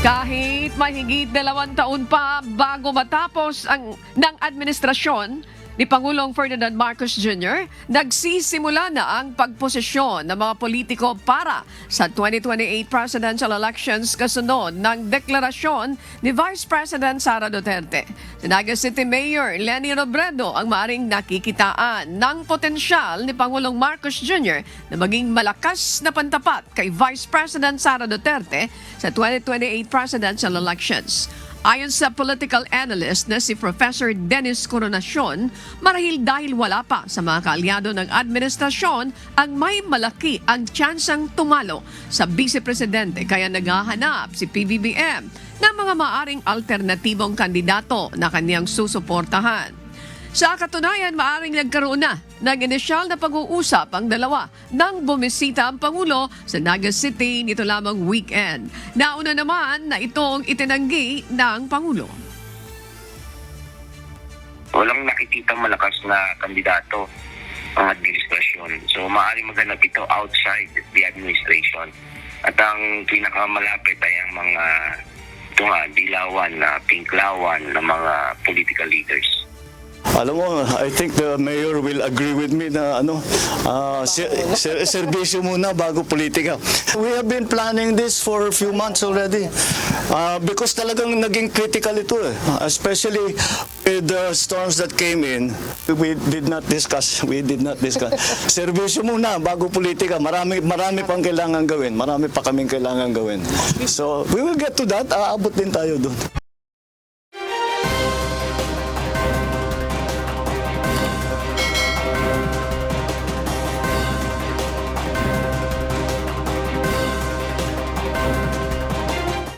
Kahit mahigit 2 taon pa bago matapos ng administrasyon ni Pangulong Ferdinand Marcos Jr., nagsisimula na ang pagposisyon ng mga politiko para sa 2028 presidential elections kasunod ng deklarasyon ni Vice President Sara Duterte. Si Naga City Mayor Leni Robredo ang maaring nakikitaan ng potensyal ni Pangulong Marcos Jr. na maging malakas na pantapat kay Vice President Sara Duterte sa 2028 presidential elections. Ayon sa political analyst na si Professor Dennis Coronacion, marahil dahil wala pa sa mga kaalyado ng administrasyon ang may malaki ang tsansang tumalo sa vice-presidente kaya naghahanap si PBBM ng mga maaring alternatibong kandidato na kaniyang susuportahan. Sa katunayan, maaring nagkaroon na ng inisyal na pag-uusap ang dalawa nang bumisita ang Pangulo sa Naga City nito lamang weekend. Nauna naman na itong itinanggi ng Pangulo. Walang nakikita malakas na kandidato ang administrasyon. So maaaring maganap ito outside the administration. At ang pinakamalapit ay ang mga dilawan, pinklawan ng mga political leaders. Alam mo, I think the mayor will agree with me na serbisyo muna bago politika. We have been planning this for a few months already because talagang naging critical ito especially with the storms that came in. We did not discuss. Serbisyo muna bago politika. Marami pang kailangan gawin. Marami pa kaming kailangan gawin. So, we will get to that. Aabot din tayo doon.